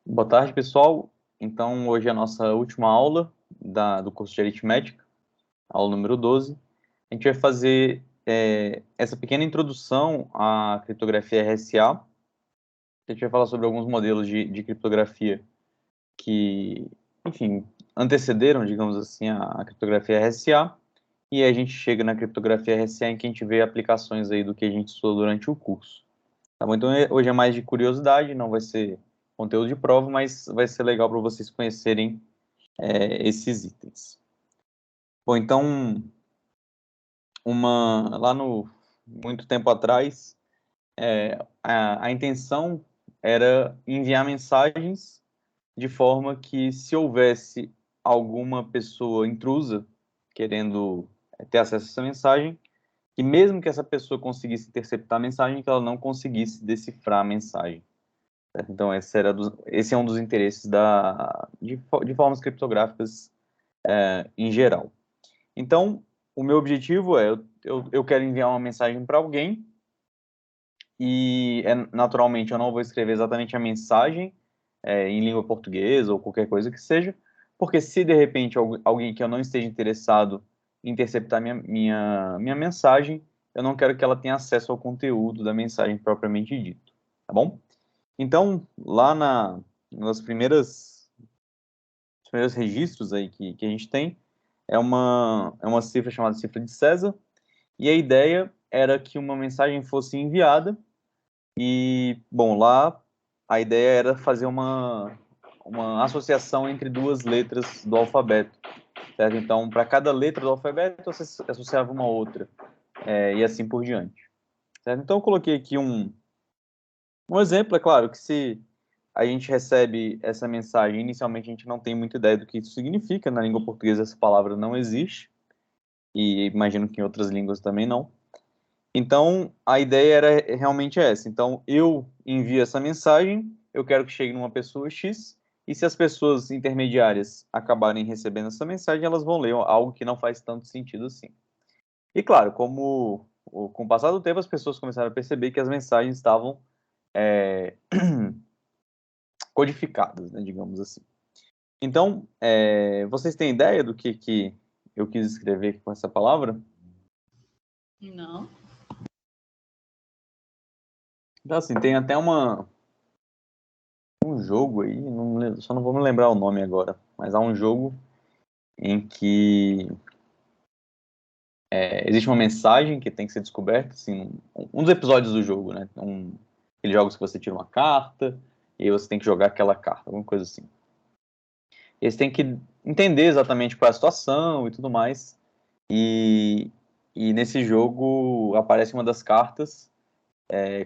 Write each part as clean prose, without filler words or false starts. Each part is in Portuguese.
Boa tarde, pessoal. Então, hoje é a nossa última aula do curso de aritmética, aula número 12. A gente vai fazer essa pequena introdução à criptografia RSA. A gente vai falar sobre alguns modelos de criptografia que, enfim, antecederam, digamos assim, a criptografia RSA. E aí a gente chega na criptografia RSA em que a gente vê aplicações aí do que a gente estudou durante o curso. Tá bom? Então, hoje é mais de curiosidade, não vai ser conteúdo de prova, mas vai ser legal para vocês conhecerem esses itens. Bom, então, lá no muito tempo atrás, a intenção era enviar mensagens de forma que, se houvesse alguma pessoa intrusa querendo ter acesso a essa mensagem, que mesmo que essa pessoa conseguisse interceptar a mensagem, que ela não conseguisse decifrar a mensagem. Certo? Então, esse é um dos interesses de formas criptográficas em geral. Então, o meu objetivo eu quero enviar uma mensagem para alguém e, naturalmente, eu não vou escrever exatamente a mensagem em língua portuguesa ou qualquer coisa que seja, porque se, de repente, alguém que eu não esteja interessado em interceptar minha mensagem, eu não quero que ela tenha acesso ao conteúdo da mensagem propriamente dito, tá bom? Então, lá nas os primeiros registros aí que a gente tem, é uma cifra chamada cifra de César, e a ideia era que uma mensagem fosse enviada, e, bom, lá a ideia era fazer uma associação entre duas letras do alfabeto, certo? Então, para cada letra do alfabeto, você associava uma outra, e assim por diante, certo? Então, eu coloquei aqui um exemplo, é claro que se a gente recebe essa mensagem, inicialmente a gente não tem muita ideia do que isso significa, na língua portuguesa essa palavra não existe, e imagino que em outras línguas também não. Então, a ideia era realmente essa. Então, eu envio essa mensagem, eu quero que chegue numa pessoa X, e se as pessoas intermediárias acabarem recebendo essa mensagem, elas vão ler algo que não faz tanto sentido assim. E claro, com o passar do tempo, as pessoas começaram a perceber que as mensagens estavam é, codificadas, né, digamos assim. Então, vocês têm ideia do que eu quis escrever com essa palavra? Não. Então, assim, tem até um jogo aí, só não vou me lembrar o nome agora, mas há um jogo em que existe uma mensagem que tem que ser descoberta, assim, um dos episódios do jogo, né? Aqueles jogos que você tira uma carta e aí você tem que jogar aquela carta, alguma coisa assim. E você tem que entender exatamente qual é a situação e tudo mais. E, e nesse jogo aparece uma das cartas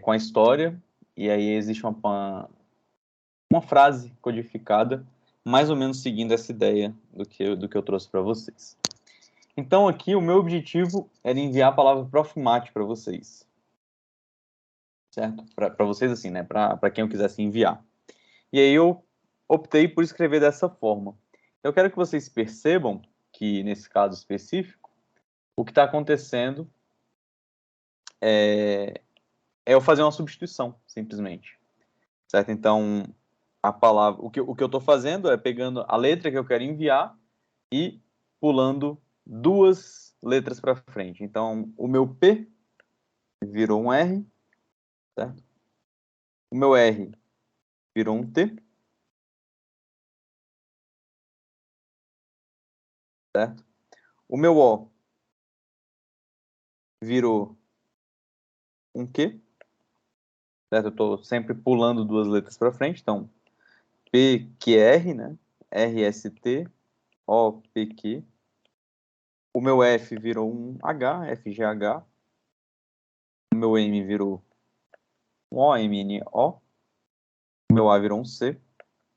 com a história, e aí existe uma frase codificada, mais ou menos seguindo essa ideia do que eu trouxe para vocês. Então, aqui, o meu objetivo era enviar a palavra Profumate para vocês. Certo? Para vocês, assim, né? Para quem eu quisesse enviar. E aí eu optei por escrever dessa forma. Eu quero que vocês percebam que, nesse caso específico, o que está acontecendo é eu fazer uma substituição, simplesmente. Certo? Então, a palavra, o que eu estou fazendo é pegando a letra que eu quero enviar e pulando duas letras para frente. Então, o meu P virou um R, certo? O meu R virou um T, certo? O meu O virou um Q, certo? Eu estou sempre pulando duas letras para frente, então P, Q, R, né? R, S, T, O, P, Q. O meu F virou um H, F, G, H. O meu M virou um O, M, N, O. O meu A virou um C,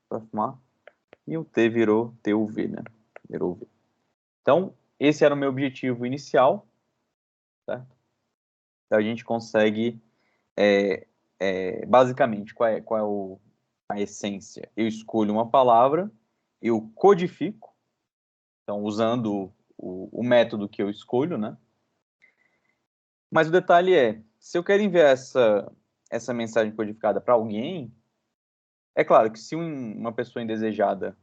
para fumar. E o T virou T, U, V, né? Virou V. Então, esse era o meu objetivo inicial, certo? Então, a gente consegue, basicamente, qual é a essência? Eu escolho uma palavra, eu codifico, então, usando o método que eu escolho, né? Mas o detalhe é, se eu quero enviar essa mensagem codificada para alguém, É claro que se uma pessoa indesejada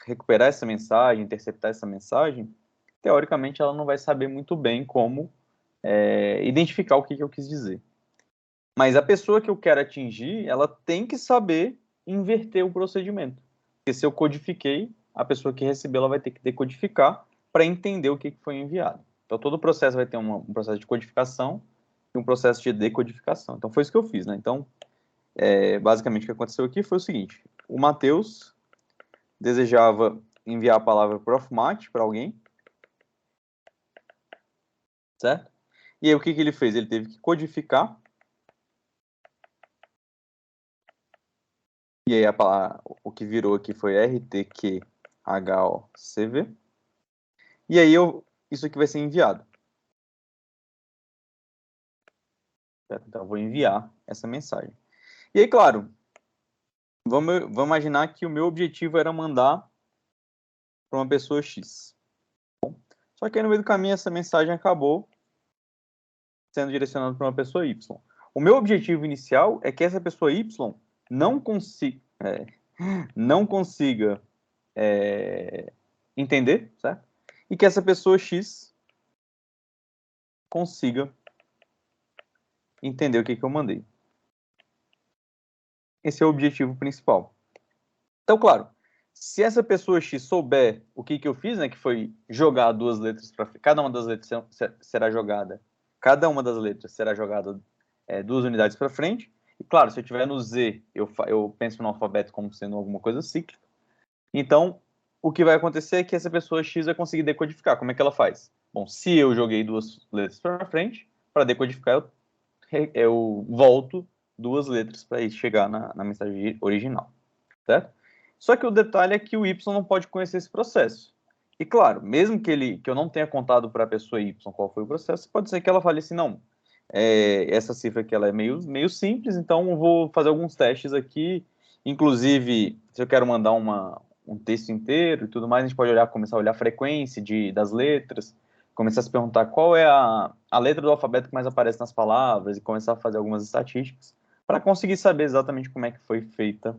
recuperar essa mensagem, interceptar essa mensagem, teoricamente ela não vai saber muito bem como identificar o que eu quis dizer. Mas a pessoa que eu quero atingir, ela tem que saber inverter o procedimento. Porque se eu codifiquei, a pessoa que recebeu ela vai ter que decodificar para entender o que foi enviado. Então todo o processo vai ter um processo de codificação e um processo de decodificação. Então foi isso que eu fiz, né? Então, basicamente o que aconteceu aqui foi o seguinte: o Matheus desejava enviar a palavra Profmat para alguém, certo? E aí o que ele fez? Ele teve que codificar. E aí o que virou aqui foi RTQHOCV. E aí isso aqui vai ser enviado. Certo? Então eu vou enviar essa mensagem. E aí, claro, vamos imaginar que o meu objetivo era mandar para uma pessoa X. Só que aí no meio do caminho essa mensagem acabou sendo direcionada para uma pessoa Y. O meu objetivo inicial é que essa pessoa Y não consiga entender, certo? E que essa pessoa X consiga entender o que eu mandei. Esse é o objetivo principal. Então, claro, se essa pessoa X souber o que eu fiz, né, que foi jogar duas letras para cada uma das letras será jogada, cada uma das letras será jogada 2 unidades para frente. E claro, se eu tiver no Z, eu penso no alfabeto como sendo alguma coisa cíclica. Então, o que vai acontecer é que essa pessoa X vai conseguir decodificar. Como é que ela faz? Bom, se eu joguei 2 letras para frente, para decodificar eu volto 2 letras para chegar na mensagem original, certo? Só que o detalhe é que o Y não pode conhecer esse processo. E claro, mesmo que eu não tenha contado para a pessoa Y qual foi o processo, pode ser que ela fale assim, não, essa cifra aqui ela é meio simples, então eu vou fazer alguns testes aqui, inclusive, se eu quero mandar um texto inteiro e tudo mais, a gente pode começar a olhar a frequência das letras, começar a se perguntar qual é a letra do alfabeto que mais aparece nas palavras e começar a fazer algumas estatísticas para conseguir saber exatamente como é que foi feita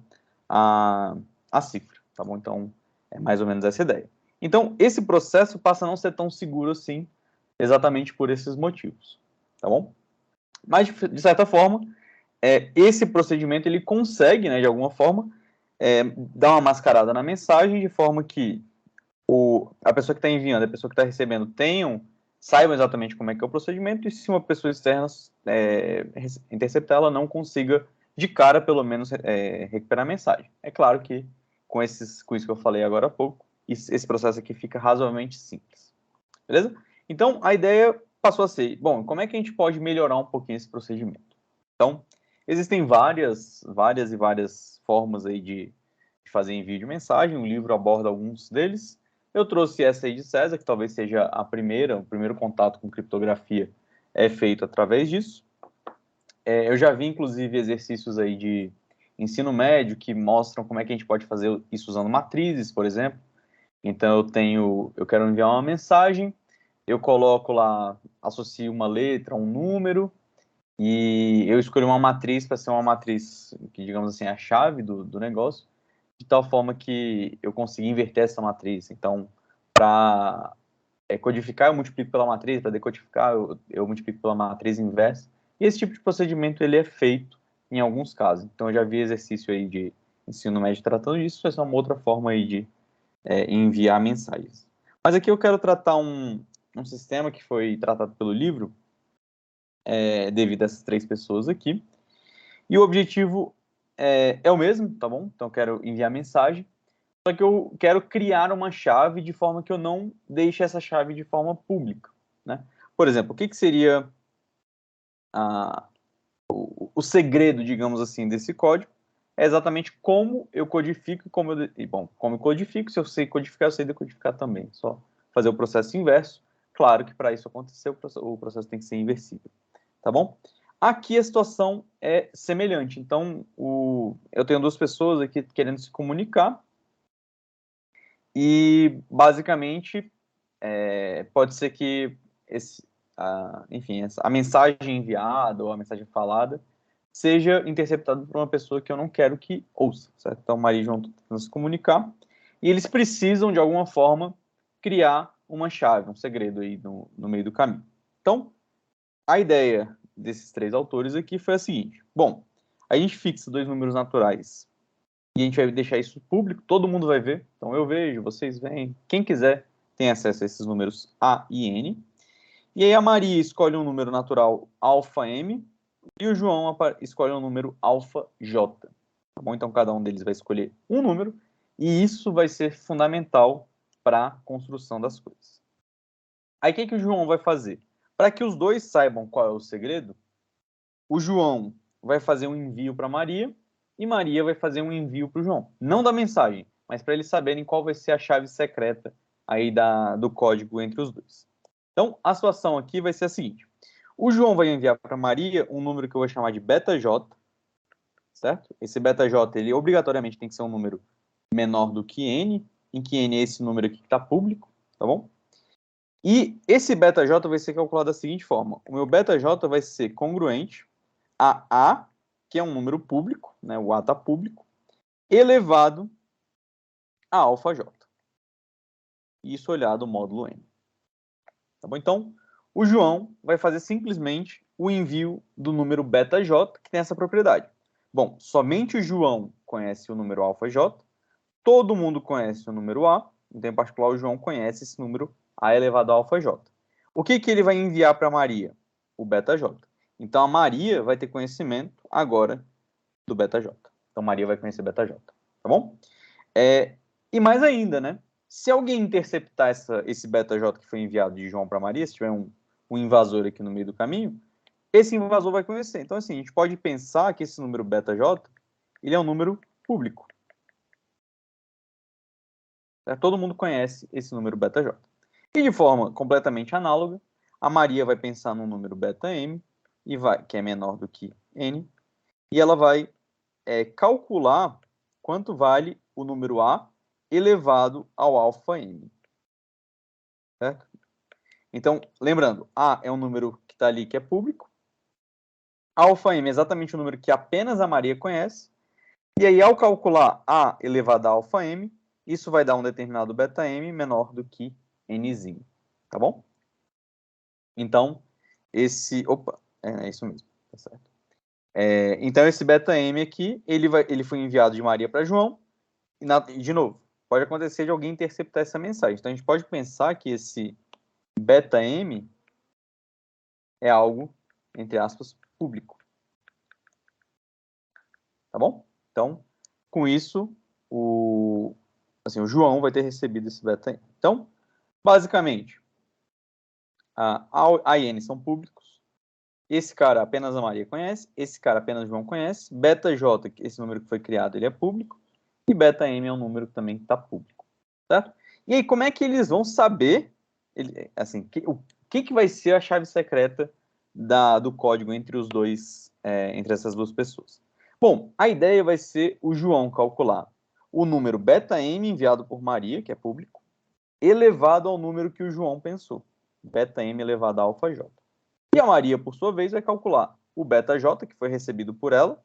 a cifra, tá bom? Então, é mais ou menos essa ideia. Então, esse processo passa a não ser tão seguro assim, exatamente por esses motivos, tá bom? Mas, de certa forma, esse procedimento, ele consegue, né, de alguma forma, dar uma mascarada na mensagem, de forma que a pessoa que está enviando, a pessoa que está recebendo saibam exatamente como é que é o procedimento, e se uma pessoa externa interceptar, ela não consiga, de cara, pelo menos, recuperar a mensagem. É claro que, com isso que eu falei agora há pouco, esse processo aqui fica razoavelmente simples. Beleza? Então, a ideia passou a ser, bom, como é que a gente pode melhorar um pouquinho esse procedimento? Então, existem várias e várias formas aí de fazer envio de mensagem, o livro aborda alguns deles. Eu trouxe essa aí de César, que talvez seja o primeiro contato com criptografia é feito através disso. Eu já vi, inclusive, exercícios aí de ensino médio que mostram como é que a gente pode fazer isso usando matrizes, por exemplo. Então, eu quero enviar uma mensagem, eu coloco lá, associo uma letra, um número, e eu escolho uma matriz para ser uma matriz que, digamos assim, é a chave do negócio, de tal forma que eu consiga inverter essa matriz. Então, para codificar, eu multiplico pela matriz, para decodificar, eu multiplico pela matriz inversa. E esse tipo de procedimento ele é feito em alguns casos. Então, eu já vi exercício aí de ensino médio tratando disso, essa é uma outra forma aí de enviar mensagens. Mas aqui eu quero tratar um sistema que foi tratado pelo livro, devido a essas 3 pessoas aqui. E o objetivo é o mesmo, tá bom? Então, eu quero enviar mensagem, só que eu quero criar uma chave de forma que eu não deixe essa chave de forma pública, né? Por exemplo, o que seria o segredo, digamos assim, desse código? É exatamente como eu codifico como eu codifico, se eu sei codificar, eu sei decodificar também. Só fazer o processo inverso. Claro que para isso acontecer, o processo tem que ser inversível, tá bom? Aqui a situação é semelhante. Então, eu tenho 2 pessoas aqui querendo se comunicar e, basicamente, pode ser que enfim, a mensagem enviada ou a mensagem falada seja interceptado por uma pessoa que eu não quero que ouça, certo? Então, Maria e João estão tentando se comunicar, e eles precisam, de alguma forma, criar uma chave, um segredo aí no meio do caminho. Então, a ideia desses três autores aqui foi a seguinte: bom, a gente fixa dois números naturais e a gente vai deixar isso público, todo mundo vai ver. Então, eu vejo, vocês veem, quem quiser tem acesso a esses números A e N. E aí a Maria escolhe um número natural alfa M e o João escolhe um número alfa J. Tá bom? Então, cada um deles vai escolher um número e isso vai ser fundamental para a construção das coisas. Aí, o que o João vai fazer? Para que os dois saibam qual é o segredo, o João vai fazer um envio para Maria e Maria vai fazer um envio para o João. Não da mensagem, mas para eles saberem qual vai ser a chave secreta aí do código entre os dois. Então, a situação aqui vai ser a seguinte. O João vai enviar para Maria um número que eu vou chamar de beta J, certo? Esse beta J, ele obrigatoriamente tem que ser um número menor do que N, em que N é esse número aqui que está público, tá bom? E esse beta J vai ser calculado da seguinte forma. O meu beta J vai ser congruente a A, que é um número público, né? O A está público, elevado a alfa J. Isso olhado o módulo N. Tá bom? Então, o João vai fazer simplesmente o envio do número beta J, que tem essa propriedade. Bom, somente o João conhece o número alfa J, todo mundo conhece o número A, então, em particular, o João conhece esse número A elevado a alfa J. O que ele vai enviar para Maria? O beta J. Então, a Maria vai ter conhecimento agora do beta J. Então, Maria vai conhecer beta J. Tá bom? E mais ainda, né? Se alguém interceptar esse beta J que foi enviado de João para Maria, se tiver um invasor aqui no meio do caminho, esse invasor vai conhecer. Então, assim, a gente pode pensar que esse número beta J, ele é um número público. Todo mundo conhece esse número beta J. E de forma completamente análoga, a Maria vai pensar num número beta M, que é menor do que N, e ela vai calcular quanto vale o número A elevado ao alfa M. Certo? Então, lembrando, A é um número que está ali que é público, alfa M é exatamente o número que apenas a Maria conhece, e aí ao calcular A elevado a alfa M, isso vai dar um determinado beta M menor do que Nzinho, tá bom? Então, opa, é isso mesmo, tá certo. Então, esse beta M aqui, ele foi enviado de Maria para João, e de novo, pode acontecer de alguém interceptar essa mensagem. Então, a gente pode pensar que esse beta M é algo, entre aspas, público. Tá bom? Então, com isso, o João vai ter recebido esse beta M. Então, basicamente, A e N são públicos. Esse cara apenas a Maria conhece. Esse cara apenas o João conhece. Beta J, esse número que foi criado, ele é público. E beta M é um número que também está público. Certo? E aí, como é que eles vão saber, o que vai ser a chave secreta do código entre os dois, entre essas duas pessoas? Bom, a ideia vai ser o João calcular o número beta M enviado por Maria, que é público, elevado ao número que o João pensou, beta M elevado a alfa J. E a Maria, por sua vez, vai calcular o beta J, que foi recebido por ela,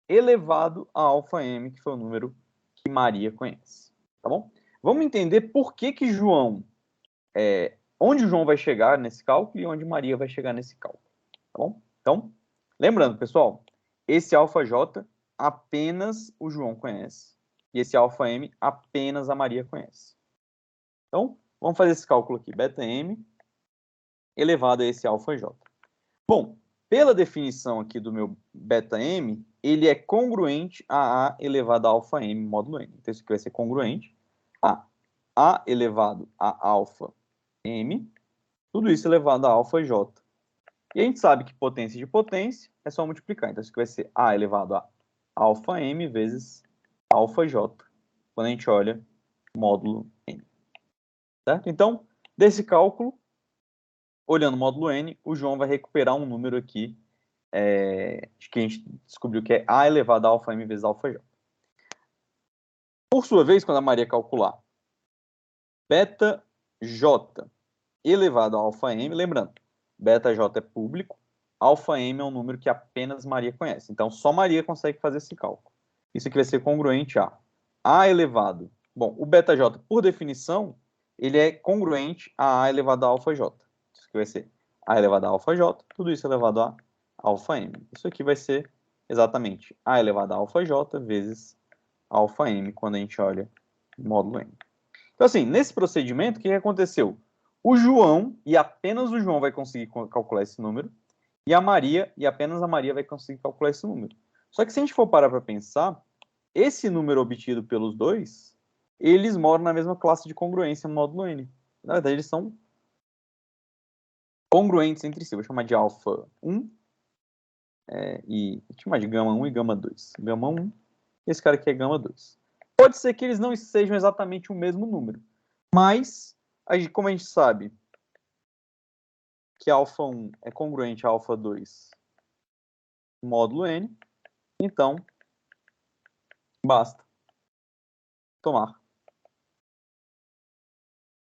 elevado a alfa M, que foi o número que Maria conhece. Tá bom? Vamos entender por que João, onde o João vai chegar nesse cálculo e onde Maria vai chegar nesse cálculo. Tá bom? Então, lembrando, pessoal, esse alfa J apenas o João conhece. E esse alfa M apenas a Maria conhece. Então, vamos fazer esse cálculo aqui. Beta M elevado a esse alfa J. Bom, pela definição aqui do meu beta M, ele é congruente a elevado a alfa M módulo N. Então, isso aqui vai ser congruente a elevado a alfa M, tudo isso elevado a alfa J. E a gente sabe que potência de potência é só multiplicar. Então, isso aqui vai ser A elevado a alfa M vezes alfa J, quando a gente olha módulo N. Certo? Então, desse cálculo, olhando o módulo N, o João vai recuperar um número aqui, que a gente descobriu que é A elevado a alfa M vezes alfa J. Por sua vez, quando a Maria calcular beta J elevado a alfa M, lembrando, beta J é público, alfa m é um número que apenas Maria conhece. Então, só Maria consegue fazer esse cálculo. Isso aqui vai ser congruente a A elevado. Bom, o beta-j, por definição, ele é congruente a A elevado a alfa j. Isso aqui vai ser A elevado a alfa j, tudo isso elevado a alfa m. Isso aqui vai ser exatamente A elevado a alfa j vezes alfa m, quando a gente olha módulo m. Então, assim, nesse procedimento, o que aconteceu? O João, e apenas o João vai conseguir calcular esse número, e a Maria, e apenas a Maria vai conseguir calcular esse número. Só que se a gente for parar para pensar, esse número obtido pelos dois, eles moram na mesma classe de congruência módulo n. Na verdade, eles são congruentes entre si. Vou chamar de alfa 1, e vou chamar de gama 1 e gama 2. Gama 1, esse cara aqui é gama 2. Pode ser que eles não sejam exatamente o mesmo número, mas, como a gente sabe que alfa 1 é congruente a alfa 2 módulo n, então basta tomar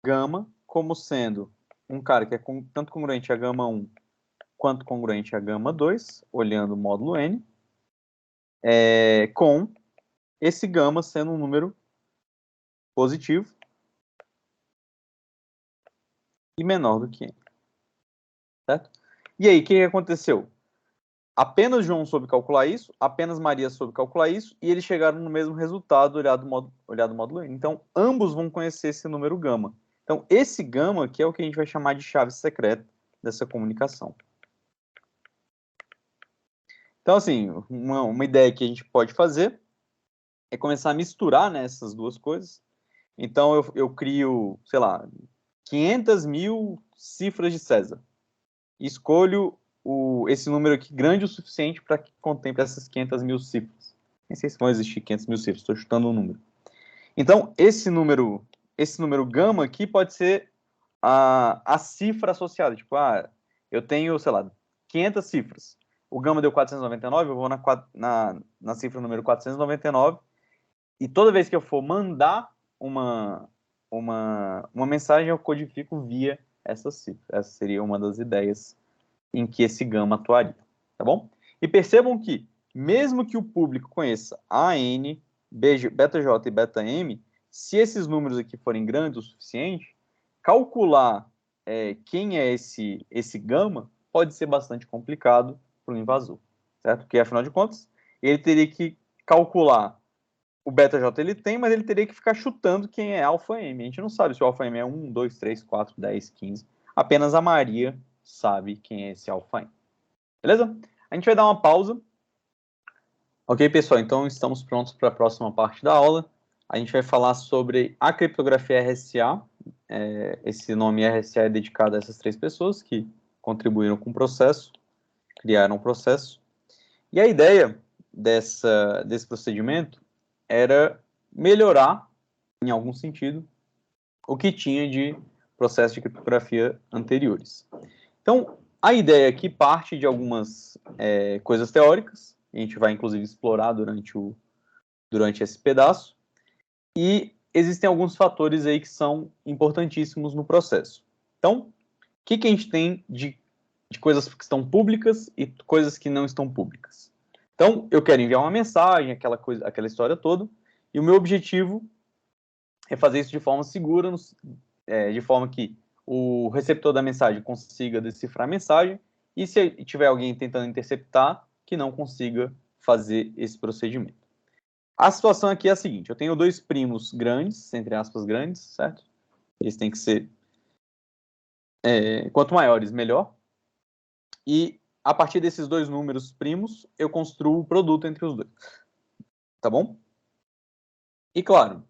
gama como sendo um cara que é tanto congruente a gama 1 quanto congruente a gama 2, olhando o módulo n, com esse gama sendo um número positivo e menor do que n. Certo? E aí, o que aconteceu? Apenas João soube calcular isso, apenas Maria soube calcular isso, e eles chegaram no mesmo resultado olhado o módulo n. Então, ambos vão conhecer esse número gama. Então, esse gama aqui é o que a gente vai chamar de chave secreta dessa comunicação. Então, assim, uma ideia que a gente pode fazer é começar a misturar, né, essas duas coisas. Então, eu crio, sei lá, 500 mil cifras de César. Escolho esse número aqui grande o suficiente para que contemple essas 500 mil cifras. Nem sei se vão existir 500 mil cifras, estou chutando um número. Então, esse número gama aqui pode ser a cifra associada. Tipo, eu tenho, sei lá, 500 cifras. O gama deu 499, eu vou na cifra número 499, e toda vez que eu for mandar uma mensagem, eu codifico via essa cifra. Essa seria uma das ideias em que esse gama atuaria, tá bom? E percebam que, mesmo que o público conheça AN, beta-J e beta-M, se esses números aqui forem grandes o suficiente, calcular quem é esse gama pode ser bastante complicado para o invasor, certo? Porque, afinal de contas, ele teria que calcular o beta-J ele tem, mas ele teria que ficar chutando quem é alfa-M. A gente não sabe se o alfa-M é 1, 2, 3, 4, 10, 15. Apenas a Maria sabe quem é esse alfa-M. Beleza? A gente vai dar uma pausa. Ok, pessoal? Então, estamos prontos para a próxima parte da aula. A gente vai falar sobre a criptografia RSA. Esse nome RSA é dedicado a essas três pessoas que contribuíram com o processo, criaram o processo. E a ideia desse procedimento era melhorar, em algum sentido, o que tinha de processos de criptografia anteriores. Então, a ideia aqui parte de algumas coisas teóricas, a gente vai, inclusive, explorar durante esse pedaço, e existem alguns fatores aí que são importantíssimos no processo. Então, o que a gente tem de coisas que estão públicas e coisas que não estão públicas? Então, eu quero enviar uma mensagem, aquela história toda, e o meu objetivo é fazer isso de forma segura, de forma que o receptor da mensagem consiga decifrar a mensagem, e se tiver alguém tentando interceptar, que não consiga fazer esse procedimento. A situação aqui é a seguinte: eu tenho dois primos grandes, entre aspas grandes, certo? Eles têm que ser, quanto maiores, melhor. E a partir desses dois números primos, eu construo o produto entre os dois. Tá bom? E claro,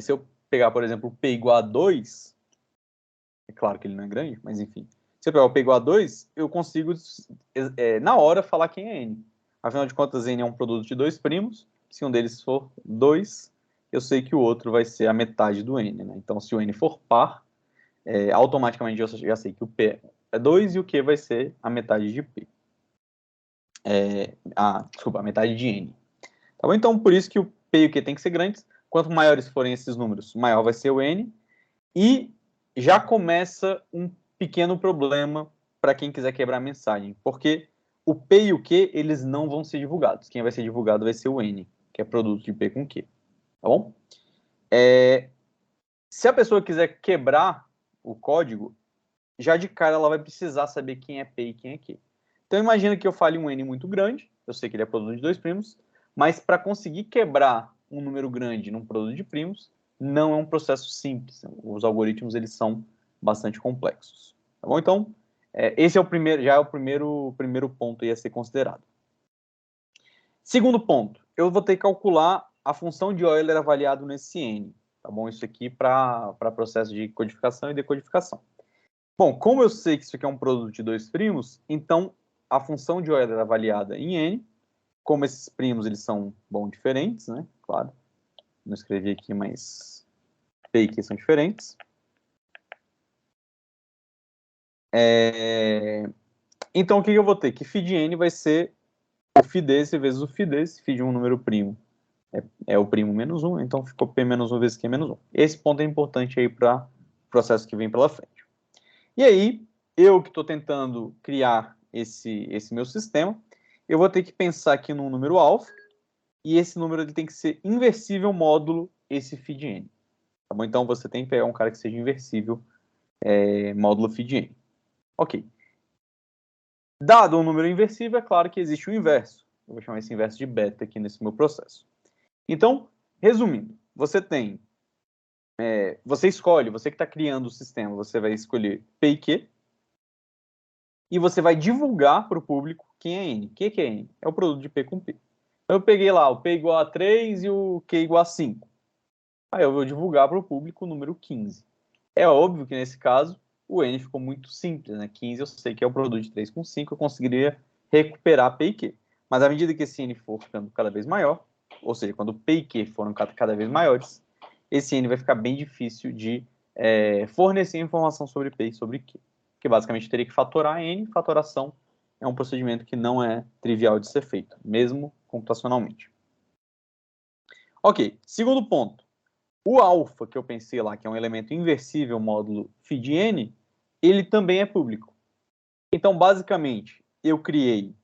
se eu pegar, por exemplo, o P igual a 2, é claro que ele não é grande, mas enfim. Se eu pegar o P igual a 2, eu consigo, na hora, falar quem é N. Afinal de contas, N é um produto de dois primos. Se um deles for 2, eu sei que o outro vai ser a metade do N. Né? Então, se o N for par, automaticamente eu já sei que o P é 2 e o Q vai ser a metade de P. Desculpa, a metade de N. Tá bom? Então, por isso que o P e o Q tem que ser grandes. Quanto maiores forem esses números, maior vai ser o N. E já começa um pequeno problema para quem quiser quebrar a mensagem, porque o P e o Q, eles não vão ser divulgados. Quem vai ser divulgado vai ser o N, que é produto de P com Q, tá bom? Se a pessoa quiser quebrar o código, já de cara ela vai precisar saber quem é P e quem é Q. Então imagina que eu fale um N muito grande, eu sei que ele é produto de dois primos, mas para conseguir quebrar um número grande num produto de primos, não é um processo simples. Os algoritmos eles são bastante complexos. Tá bom? Então, esse é o primeiro, já é o primeiro ponto a ser considerado. Segundo ponto, eu vou ter que calcular a função de Euler avaliado nesse N. Tá bom? Isso aqui para processo de codificação e decodificação. Bom, como eu sei que isso aqui é um produto de dois primos, então a função de Euler avaliada em N, como esses primos eles são, diferentes, né? Claro. Não escrevi aqui, mas P e Q são diferentes. Então, o que eu vou ter? Que φ de N vai ser o φ desse vezes o φ desse. Φ de um número primo é o primo menos 1, então ficou P menos 1 vezes Q menos 1. Esse ponto é importante aí para o processo que vem pela frente. E aí, eu que estou tentando criar esse meu sistema, eu vou ter que pensar aqui num número alfa, e esse número ele tem que ser inversível módulo esse φ de N. Tá bom? Então, você tem que pegar um cara que seja inversível módulo φ de N. Ok. Dado um número inversível, é claro que existe o inverso. Eu vou chamar esse inverso de beta aqui nesse meu processo. Então, resumindo, você tem... você escolhe, você que está criando o sistema, você vai escolher P e Q, e você vai divulgar para o público quem é N. O que é N? É o produto de P com P. Então, eu peguei lá o P igual a 3 e o Q igual a 5. Aí eu vou divulgar para o público o número 15. É óbvio que nesse caso o N ficou muito simples, né? 15 eu sei que é o produto de 3 com 5, eu conseguiria recuperar P e Q. Mas à medida que esse N for ficando cada vez maior, ou seja, quando P e Q foram cada vez maiores, esse N vai ficar bem difícil de fornecer informação sobre P e sobre Q. Porque basicamente teria que fatorar N, fatoração é um procedimento que não é trivial de ser feito, mesmo computacionalmente. Ok, segundo ponto. O alfa, que eu pensei lá, que é um elemento inversível módulo φ de N, ele também é público. Então, basicamente, eu criei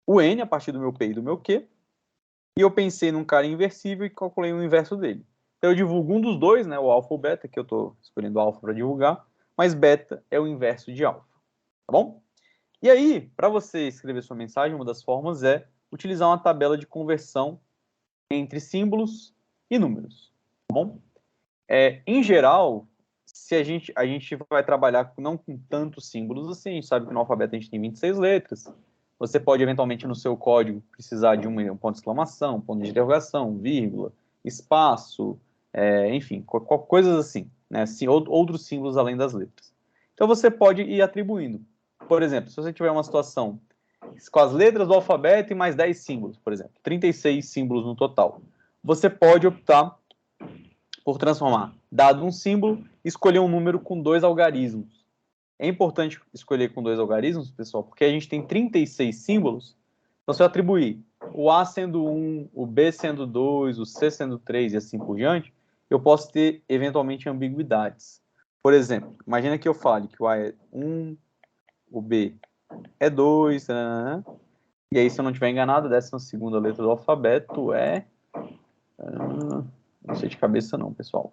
o N a partir do meu P e do meu Q, e eu pensei num cara inversível e calculei o inverso dele. Então, eu divulgo um dos dois, né, o alfa ou beta, que eu estou escolhendo alfa para divulgar, mas beta é o inverso de alfa. Tá bom? E aí, para você escrever sua mensagem, uma das formas é utilizar uma tabela de conversão entre símbolos e números. Tá bom? Em geral, se a gente vai trabalhar não com tantos símbolos assim, a gente sabe que no alfabeto a gente tem 26 letras. Você pode, eventualmente, no seu código, precisar de um ponto de exclamação, ponto de interrogação, vírgula, espaço, enfim, coisas assim, né? Outros símbolos além das letras. Então, você pode ir atribuindo. Por exemplo, se você tiver uma situação com as letras do alfabeto e mais 10 símbolos, por exemplo, 36 símbolos no total, você pode optar por transformar, dado um símbolo, escolher um número com 2 algarismos. É importante escolher com 2 algarismos, pessoal, porque a gente tem 36 símbolos. Então, se eu atribuir o A sendo 1, o B sendo 2, o C sendo 3 e assim por diante, eu posso ter, eventualmente, ambiguidades. Por exemplo, imagina que eu fale que o A é 1, o B é 2, e aí, se eu não estiver enganado, a 12ª letra do alfabeto é... não sei de cabeça não, pessoal.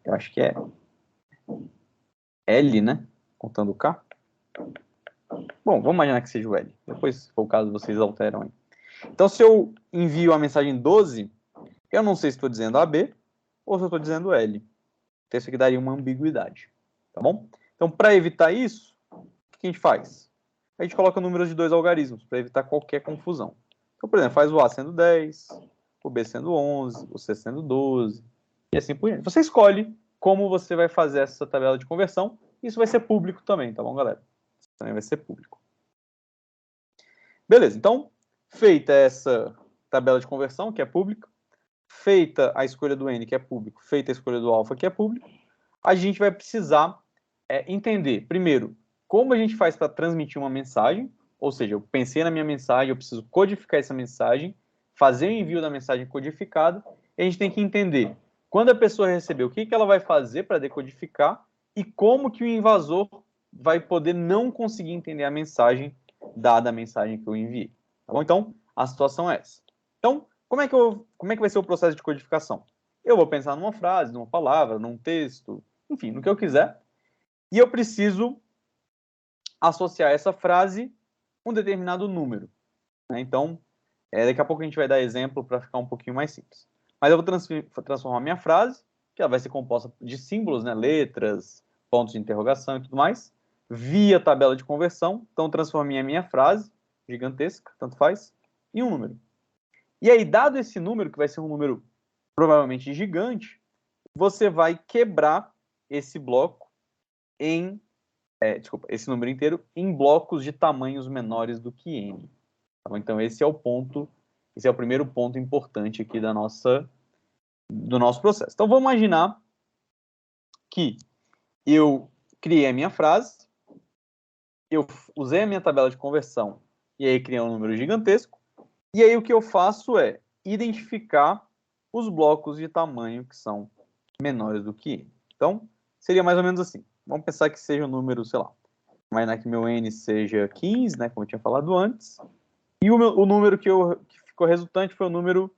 Eu acho que é L, né? Contando o K. Bom, vamos imaginar que seja o L. Depois, se for o caso, vocês alteram aí. Então, se eu envio a mensagem 12, eu não sei se estou dizendo AB ou se eu estou dizendo L. Então, isso aqui daria uma ambiguidade. Tá bom? Então, para evitar isso, o que a gente faz? A gente coloca números de 2 algarismos para evitar qualquer confusão. Então, por exemplo, faz o A sendo 10, o B sendo 11, o C sendo 12, e assim por diante. Você escolhe como você vai fazer essa tabela de conversão. Isso vai ser público também, tá bom, galera? Isso também vai ser público. Beleza, então, feita essa tabela de conversão, que é pública, feita a escolha do N, que é público, feita a escolha do alfa, que é público, a gente vai precisar entender, primeiro, como a gente faz para transmitir uma mensagem, ou seja, eu pensei na minha mensagem, eu preciso codificar essa mensagem, fazer o envio da mensagem codificada, e a gente tem que entender quando a pessoa receber, o que ela vai fazer para decodificar e como que o invasor vai poder não conseguir entender a mensagem, dada a mensagem que eu enviei. Tá bom? Então, a situação é essa. Então, como é que vai ser o processo de codificação? Eu vou pensar numa frase, numa palavra, num texto, enfim, no que eu quiser, e eu preciso associar essa frase a um determinado número. Né? Então, daqui a pouco a gente vai dar exemplo para ficar um pouquinho mais simples. Mas eu vou transformar minha frase, que ela vai ser composta de símbolos, né, letras, pontos de interrogação e tudo mais, via tabela de conversão. Então, transformei a minha frase, gigantesca, tanto faz, em um número. E aí, dado esse número, que vai ser um número provavelmente gigante, você vai quebrar esse bloco em... esse número inteiro em blocos de tamanhos menores do que n. Então, esse é o primeiro ponto importante aqui do nosso processo. Então, vamos imaginar que eu criei a minha frase, eu usei a minha tabela de conversão e aí criei um número gigantesco, e aí o que eu faço é identificar os blocos de tamanho que são menores do que n. Então, seria mais ou menos assim. Vamos pensar que seja um número, sei lá, imaginar que meu n seja 15, né, como eu tinha falado antes, e o número que ficou resultante foi o número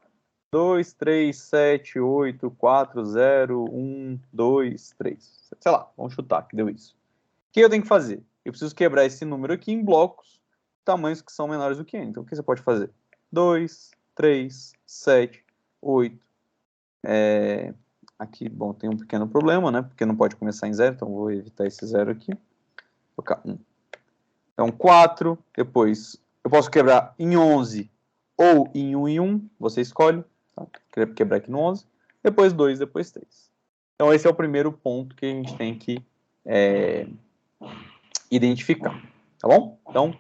2, 3, 7, 8, 4, 0, 1, 2, 3. Sei lá, vamos chutar que deu isso. O que eu tenho que fazer? Eu preciso quebrar esse número aqui em blocos, tamanhos que são menores do que n. Então, o que você pode fazer? 2, 3, 7, 8. Aqui, bom, tem um pequeno problema, né? Porque não pode começar em 0, então vou evitar esse 0 aqui. Vou colocar 1. Então, 4. Depois, eu posso quebrar em 11 ou em 1 em 1. Você escolhe. Tá? Quebrar aqui no 11. Depois 2, depois 3. Então, esse é o primeiro ponto que a gente tem que identificar. Tá bom? Então,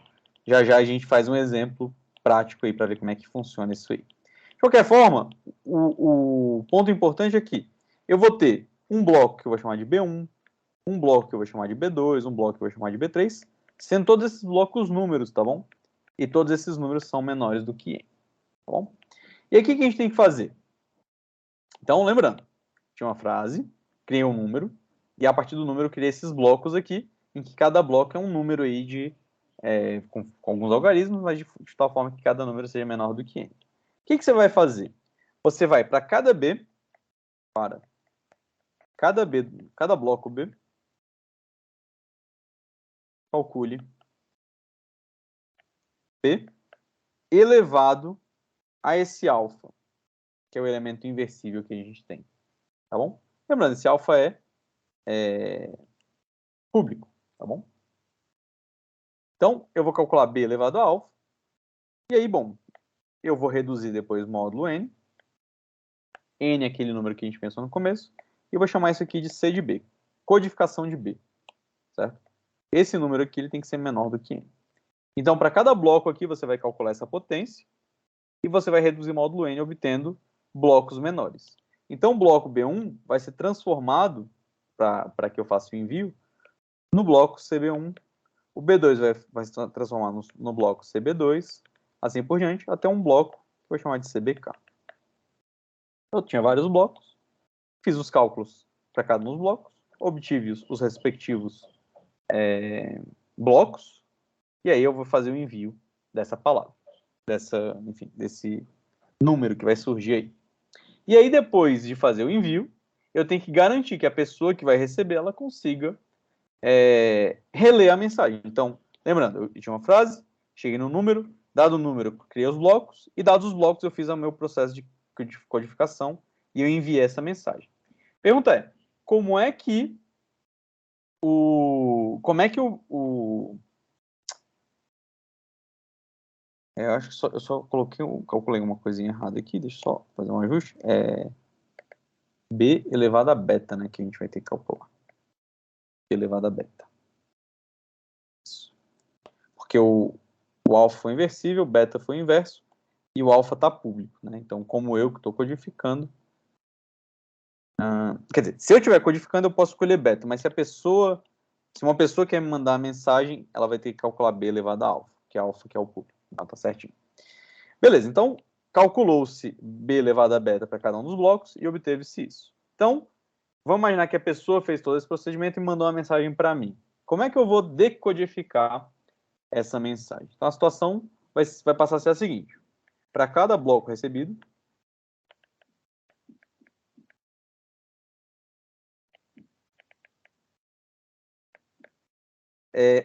já já a gente faz um exemplo prático aí para ver como é que funciona isso aí. De qualquer forma, o ponto importante é que eu vou ter um bloco que eu vou chamar de B1, um bloco que eu vou chamar de B2, um bloco que eu vou chamar de B3, sendo todos esses blocos números, tá bom? E todos esses números são menores do que n, tá bom? E aí, o que a gente tem que fazer? Então, lembrando, tinha uma frase, criei um número, e a partir do número eu criei esses blocos aqui, em que cada bloco é um número aí com alguns algarismos, mas de tal forma que cada número seja menor do que n. O que você vai fazer? Você vai para cada cada bloco B, calcule B elevado a esse alfa, que é o elemento inversível que a gente tem, tá bom? Lembrando, esse alfa é público, tá bom? Então, eu vou calcular B elevado a alfa, e aí, bom, eu vou reduzir depois módulo n, n é aquele número que a gente pensou no começo, e eu vou chamar isso aqui de C de B, codificação de B, certo? Esse número aqui ele tem que ser menor do que n. Então, para cada bloco aqui, você vai calcular essa potência, e você vai reduzir módulo n obtendo blocos menores. Então, o bloco B1 vai ser transformado, para que eu faça o envio, no bloco CB1. O B2 vai se transformar no bloco CB2, assim por diante, até um bloco que eu vou chamar de CBK. Eu tinha vários blocos, fiz os cálculos para cada um dos blocos, obtive os respectivos blocos, e aí eu vou fazer o envio dessa palavra, desse número que vai surgir aí. E aí, depois de fazer o envio, eu tenho que garantir que a pessoa que vai receber, ela consiga reler a mensagem. Então, lembrando, eu tinha uma frase, cheguei no número, dado o número, criei os blocos, e dados os blocos, eu fiz o meu processo de codificação e eu enviei essa mensagem. Pergunta é, como é que eu acho que eu só calculei uma coisinha errada aqui, deixa eu só fazer um ajuste. B elevado a beta, né, que a gente vai ter que calcular. B elevado a beta. Isso. Porque o alfa foi inversível, o beta foi inverso, e o alfa está público, né? Então, como eu que estou codificando... quer dizer, se eu estiver codificando, eu posso escolher beta, mas se uma pessoa quer me mandar a mensagem, ela vai ter que calcular B elevado a alfa, que é o público. Então, tá certinho. Beleza, então, calculou-se B elevado a beta para cada um dos blocos e obteve-se isso. Então, vamos imaginar que a pessoa fez todo esse procedimento e mandou uma mensagem para mim. Como é que eu vou decodificar essa mensagem? Então, a situação vai passar a ser a seguinte. Para cada bloco recebido,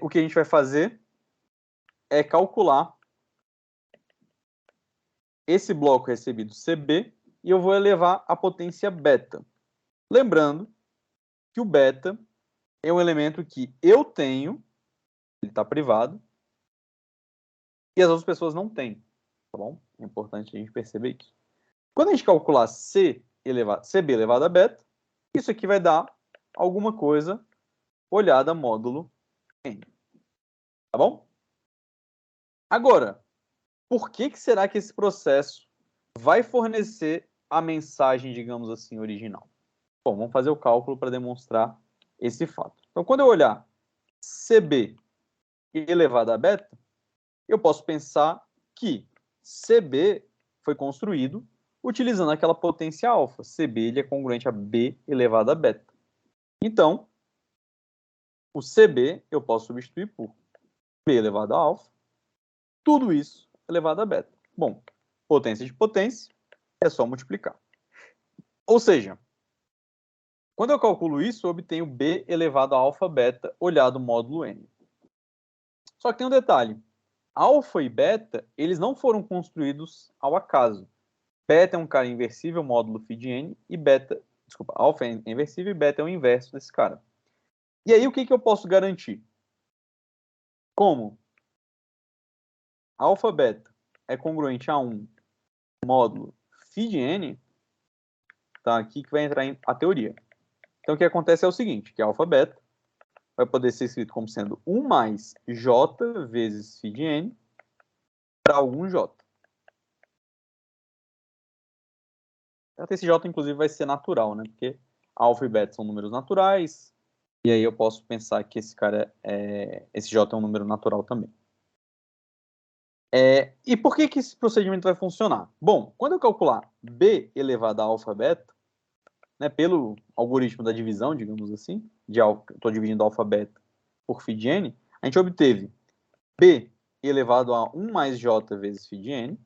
o que a gente vai fazer é calcular esse bloco recebido CB e eu vou elevar a potência beta. Lembrando que o beta é um elemento que eu tenho, ele está privado, e as outras pessoas não têm. Tá bom? É importante a gente perceber isso. Quando a gente calcular CB elevado a beta, isso aqui vai dar alguma coisa olhada módulo N. Tá bom? Agora, por que será que esse processo vai fornecer a mensagem, digamos assim, original? Bom, vamos fazer o cálculo para demonstrar esse fato. Então, quando eu olhar CB elevado a beta, eu posso pensar que CB foi construído utilizando aquela potência alfa. CB ele é congruente a B elevado a beta. Então, o CB eu posso substituir por B elevado a alfa. Tudo isso elevado a beta. Bom, potência de potência é só multiplicar. Ou seja, quando eu calculo isso, eu obtenho B elevado a alfa beta olhado módulo N. Só que tem um detalhe. Alfa e beta, eles não foram construídos ao acaso. Beta é um cara inversível, módulo φ de N, e beta, desculpa, alfa é inversível e beta é o inverso desse cara. E aí, o que eu posso garantir? Como alfa beta é congruente a 1 módulo φ de N, tá? Aqui que vai entrar a teoria. Então, o que acontece é o seguinte, que alfa beta vai poder ser escrito como sendo 1 mais J vezes φ de N para algum J. Esse J, inclusive, vai ser natural, né? Porque alfa e beta são números naturais, e aí eu posso pensar que esse cara esse J é um número natural também. E por que esse procedimento vai funcionar? Bom, quando eu calcular B elevado a alfa beta, né, pelo algoritmo da divisão, digamos assim, estou dividindo alfa beta por φ de N, a gente obteve B elevado a 1 mais J vezes φ de N.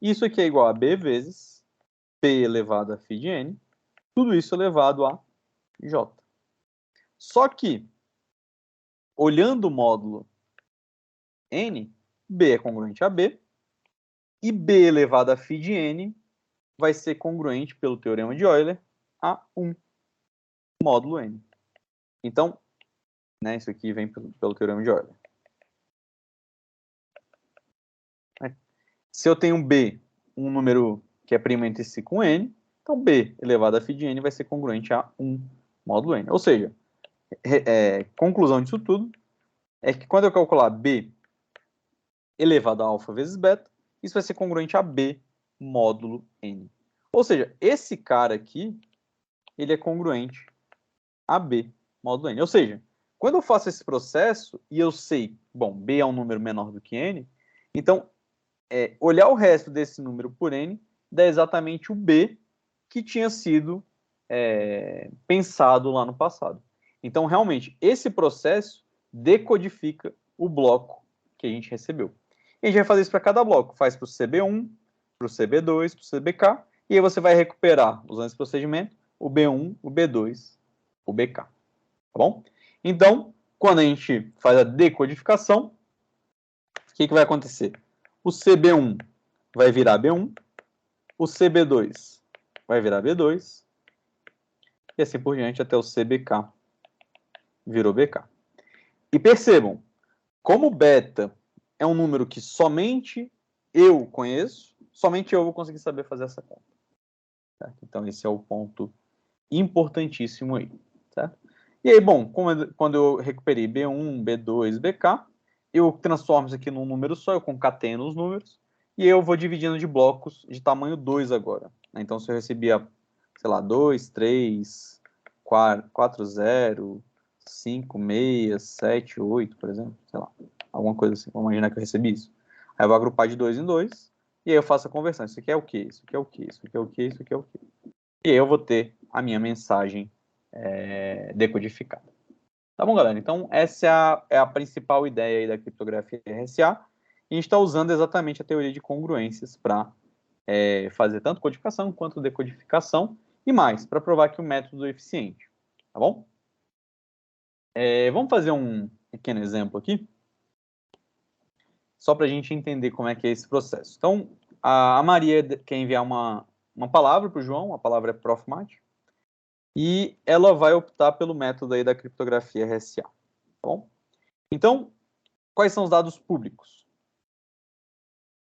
Isso aqui é igual a B vezes P elevado a φ de N. Tudo isso elevado a J. Só que, olhando o módulo N, B é congruente a B, e B elevado a φ de N vai ser congruente, pelo teorema de Euler, a 1 módulo N. Então, né, isso aqui vem pelo teorema de Euler. Se eu tenho B, um número que é primo entre si com N, então B elevado a φ de N vai ser congruente a 1 módulo N. Ou seja, conclusão disso tudo é que quando eu calcular B elevado a alfa vezes beta, isso vai ser congruente a B módulo N. Ou seja, esse cara aqui, ele é congruente a B módulo N. Ou seja, quando eu faço esse processo e eu sei, bom, B é um número menor do que N, então, olhar o resto desse número por N dá exatamente o B que tinha sido pensado lá no passado. Então, realmente, esse processo decodifica o bloco que a gente recebeu. E a gente vai fazer isso para cada bloco. Faz para o CB1, para o CB2, para o CBK, e aí você vai recuperar, usando esse procedimento, o B1, o B2, o BK. Tá bom? Então, quando a gente faz a decodificação, o que vai acontecer? O CB1 vai virar B1, o CB2 vai virar B2, e assim por diante até o CBK virou BK. E percebam, como beta é um número que somente eu conheço, somente eu vou conseguir saber fazer essa conta. Certo? Então, esse é o ponto importantíssimo aí. Certo? E aí, bom, quando eu recuperei B1, B2, BK, eu transformo isso aqui num número só, eu concateno os números, e eu vou dividindo de blocos de tamanho 2 agora. Então, se eu recebia, sei lá, 2, 3, 4, 0, 5, 6, 7, 8, por exemplo, sei lá, alguma coisa assim, vamos imaginar que eu recebi isso. Aí eu vou agrupar de 2 em 2, e aí eu faço a conversão. Isso aqui é o quê? Isso aqui é o quê? Isso aqui é o quê? Isso aqui é o quê? E aí eu vou ter a minha mensagem decodificada. Tá bom, galera? Então, essa é a principal ideia aí da criptografia RSA. E a gente está usando exatamente a teoria de congruências para fazer tanto codificação quanto decodificação e mais, para provar que o método é eficiente. Tá bom? Vamos fazer um pequeno exemplo aqui, só para a gente entender como é que é esse processo. Então, a Maria quer enviar uma palavra para o João, a palavra é profmat, e ela vai optar pelo método aí da criptografia RSA. Tá bom? Então, quais são os dados públicos?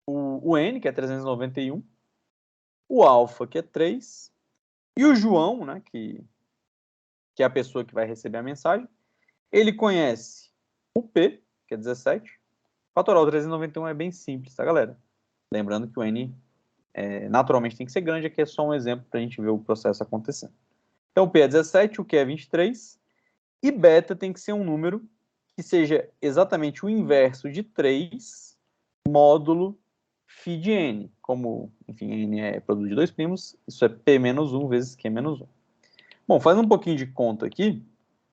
O N, que é 391, o alfa, que é 3, e o João, né, que é a pessoa que vai receber a mensagem, ele conhece o P, que é 17. Fatoral 391 é bem simples, tá, galera? Lembrando que o N naturalmente tem que ser grande, aqui é só um exemplo para a gente ver o processo acontecendo. Então, o P é 17, o Q é 23, e beta tem que ser um número que seja exatamente o inverso de 3 módulo φ de N. Como, enfim, N é produto de dois primos, isso é P menos 1 vezes Q menos 1. Bom, fazendo um pouquinho de conta aqui,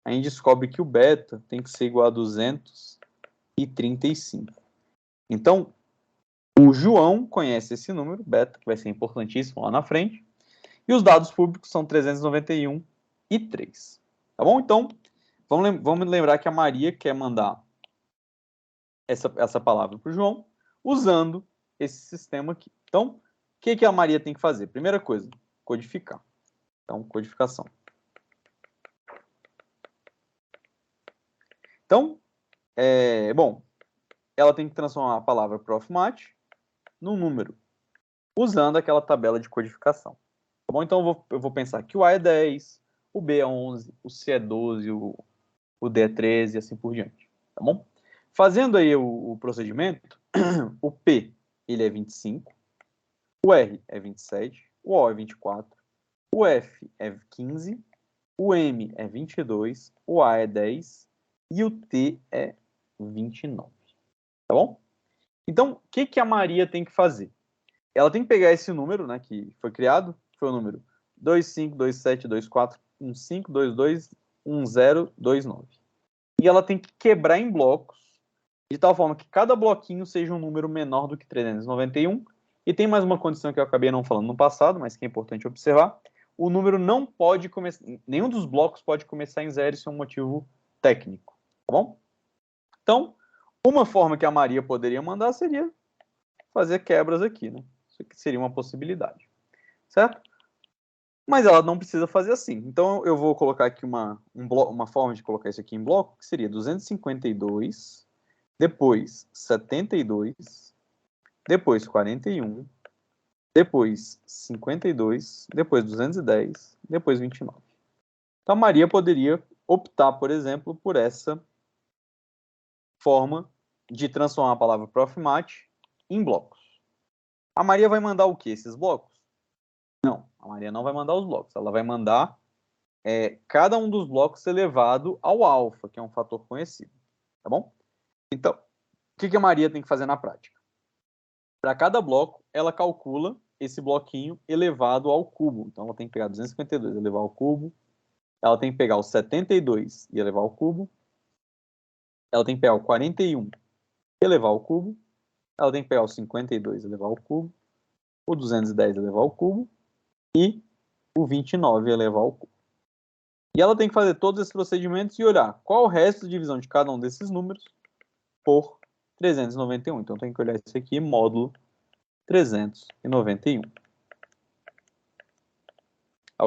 a gente descobre que o beta tem que ser igual a 235. Então, o João conhece esse número, beta, que vai ser importantíssimo lá na frente, e os dados públicos são 391 e 3. Tá bom? Então, vamos lembrar que a Maria quer mandar essa palavra para o João usando esse sistema aqui. Então, o que a Maria tem que fazer? Primeira coisa, codificar. Então, codificação. Então, bom, ela tem que transformar a palavra profmat num número, usando aquela tabela de codificação. Tá bom? Então, eu vou pensar que o A é 10, o B é 11, o C é 12, o D é 13 e assim por diante. Tá bom? Fazendo aí o procedimento, o P ele é 25, o R é 27, o O é 24, o F é 15, o M é 22, o A é 10 e o T é 29. Tá bom? Então, o que a Maria tem que fazer? Ela tem que pegar esse número, né, que foi criado, foi o número 25272415221029. E ela tem que quebrar em blocos, de tal forma que cada bloquinho seja um número menor do que 391. E tem mais uma condição que eu acabei não falando no passado, mas que é importante observar. O número não pode começar, nenhum dos blocos pode começar em zero, isso é um motivo técnico, tá bom? Então, uma forma que a Maria poderia mandar seria fazer quebras aqui, né? Isso aqui seria uma possibilidade, certo? Mas ela não precisa fazer assim. Então, eu vou colocar aqui uma forma de colocar isso aqui em bloco, que seria 252, depois 72, depois 41, depois 52, depois 210, depois 29. Então, a Maria poderia optar, por exemplo, por essa forma de transformar a palavra profmat em blocos. A Maria vai mandar o que? Esses blocos? Não, a Maria não vai mandar os blocos. Ela vai mandar cada um dos blocos elevado ao alfa, que é um fator conhecido. Tá bom? Então, o que a Maria tem que fazer na prática? Para cada bloco, ela calcula esse bloquinho elevado ao cubo. Então, ela tem que pegar 252 e elevar ao cubo. Ela tem que pegar o 72 e elevar ao cubo. Ela tem que pegar o 41 e elevar ao cubo. Ela tem que pegar o 52 e elevar ao cubo. O 210 e elevar ao cubo. E o 29 elevar ao cubo. E ela tem que fazer todos esses procedimentos e olhar qual o resto de divisão de cada um desses números por 391. Então, tem que olhar isso aqui, módulo 391.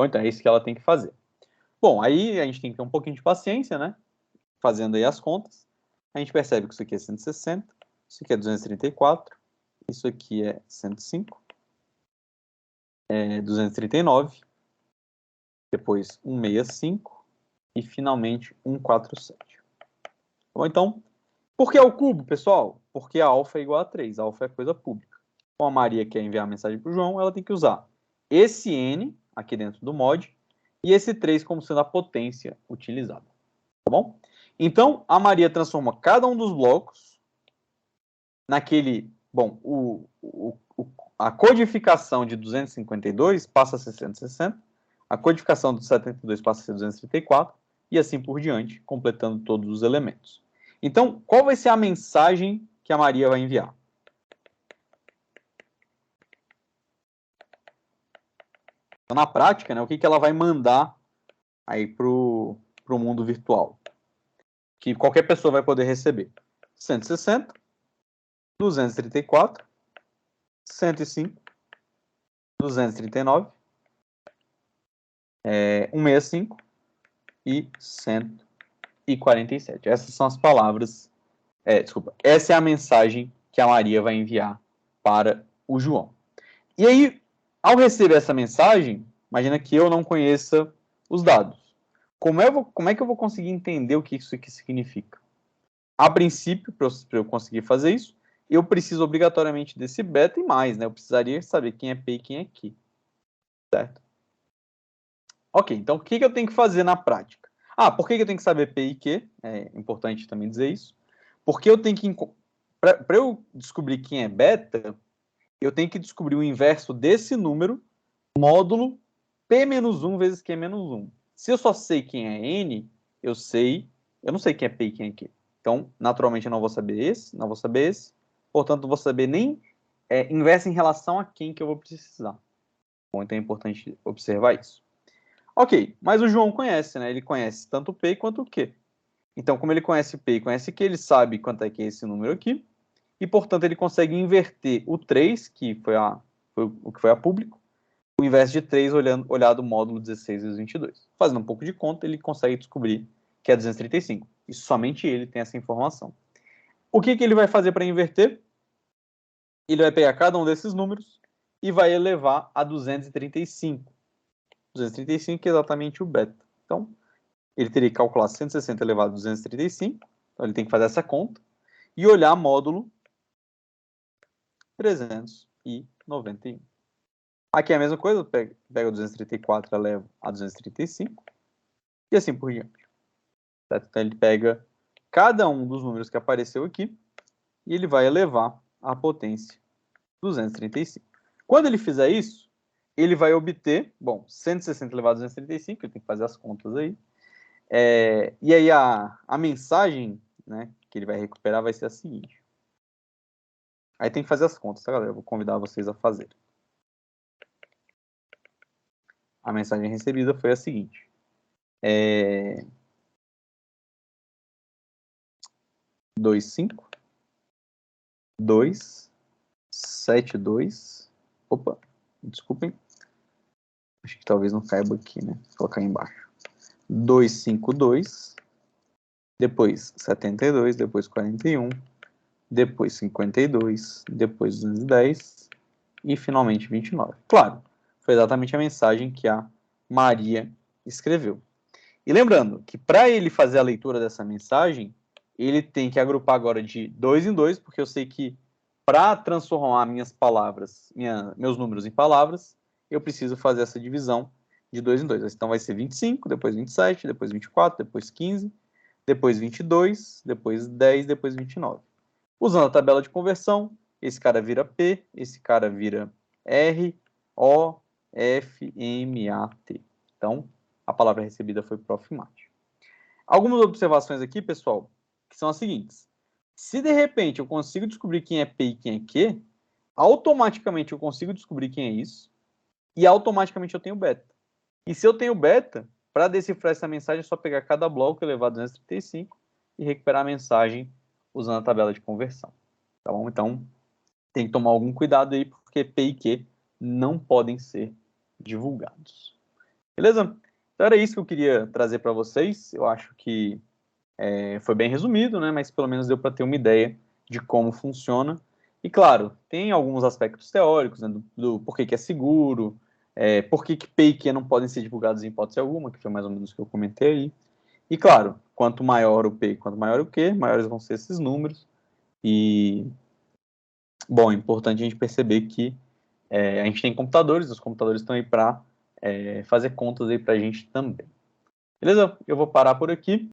Então, é isso que ela tem que fazer. Bom, aí a gente tem que ter um pouquinho de paciência, né? Fazendo aí as contas. A gente percebe que isso aqui é 160, isso aqui é 234, isso aqui é 105, 239, depois 165 e finalmente 147. Bom, então, por que o cubo, pessoal? Porque a alfa é igual a 3, a alfa é coisa pública. Como a Maria quer enviar a mensagem para o João, ela tem que usar esse N aqui dentro do mod e esse 3 como sendo a potência utilizada. Tá bom? Então, a Maria transforma cada um dos blocos naquele... Bom, a codificação de 252 passa a ser 160, A codificação do 72 passa a ser 234, e assim por diante, completando todos os elementos. Então, qual vai ser a mensagem que a Maria vai enviar? Então, na prática, né, o que ela vai mandar aí para o mundo virtual? Que qualquer pessoa vai poder receber. 160, 234, 105, 239, 165 e 147. Essas são as palavras. Desculpa. Essa é a mensagem que a Maria vai enviar para o João. E aí, ao receber essa mensagem, imagina que eu não conheça os dados. Como é que eu vou conseguir entender o que isso aqui significa? A princípio, para eu conseguir fazer isso, eu preciso obrigatoriamente desse beta e mais, né? Eu precisaria saber quem é P e quem é Q. Certo? Ok, então o que eu tenho que fazer na prática? Por que eu tenho que saber P e Q? É importante também dizer isso. Porque eu tenho que... Para eu descobrir quem é beta, eu tenho que descobrir o inverso desse número, módulo P-1 vezes Q-1. Se eu só sei quem é N, eu não sei quem é P e quem é Q. Então, naturalmente, eu não vou saber esse, não vou saber esse. Portanto, não vou saber nem inverso em relação a quem que eu vou precisar. Bom, então é importante observar isso. Ok, mas o João conhece, né? Ele conhece tanto o P quanto o Q. Então, como ele conhece P e conhece Q, ele sabe quanto é que é esse número aqui. E, portanto, ele consegue inverter o 3, que foi o que foi a público, o inverso de 3 olhado o módulo 16 vezes 22. Fazendo um pouco de conta, ele consegue descobrir que é 235. E somente ele tem essa informação. O que ele vai fazer para inverter? Ele vai pegar cada um desses números e vai elevar a 235. 235 é exatamente o beta. Então, ele teria que calcular 160 elevado a 235. Então, ele tem que fazer essa conta. E olhar módulo 391. Aqui é a mesma coisa, pega o 234 e eleva a 235. E assim por diante. Certo? Então, ele pega cada um dos números que apareceu aqui e ele vai elevar a potência 235. Quando ele fizer isso, ele vai obter, 160 elevado a 235, ele tem que fazer as contas aí. E aí a mensagem, né, que ele vai recuperar vai ser a seguinte. Aí tem que fazer as contas, tá, galera? Eu vou convidar vocês a fazer. A mensagem recebida foi a seguinte. 25, 2, 7, 2. Opa, desculpem. Acho que talvez não caiba aqui, né? Vou colocar aí embaixo. 252, depois 72, depois 41, depois 52, depois 210 e finalmente 29. Claro, foi exatamente a mensagem que a Maria escreveu. E lembrando que para ele fazer a leitura dessa mensagem, ele tem que agrupar agora de 2 em 2, porque eu sei que para transformar minhas palavras, meus números em palavras, eu preciso fazer essa divisão de 2 em 2. Então vai ser 25, depois 27, depois 24, depois 15, depois 22, depois 10, depois 29. Usando a tabela de conversão, esse cara vira P, esse cara vira R, O, F, M, A, T. Então, a palavra recebida foi Profimate. Algumas observações aqui, pessoal, que são as seguintes. Se de repente eu consigo descobrir quem é P e quem é Q, automaticamente eu consigo descobrir quem é isso e automaticamente eu tenho beta. E se eu tenho beta, para decifrar essa mensagem é só pegar cada bloco elevado a 235 e recuperar a mensagem usando a tabela de conversão. Tá bom? Então, tem que tomar algum cuidado aí, porque P e Q não podem ser divulgados. Beleza? Então era isso que eu queria trazer para vocês. Eu acho que foi bem resumido, né? Mas pelo menos deu para ter uma ideia de como funciona. E claro, tem alguns aspectos teóricos, né, do porquê que é seguro, por que P e Q não podem ser divulgados em hipótese alguma, que foi mais ou menos o que eu comentei aí. E claro, quanto maior o P, quanto maior o Q, maiores vão ser esses números. E, bom, é importante a gente perceber que a gente tem computadores, os computadores estão aí para fazer contas aí para a gente também. Beleza? Eu vou parar por aqui.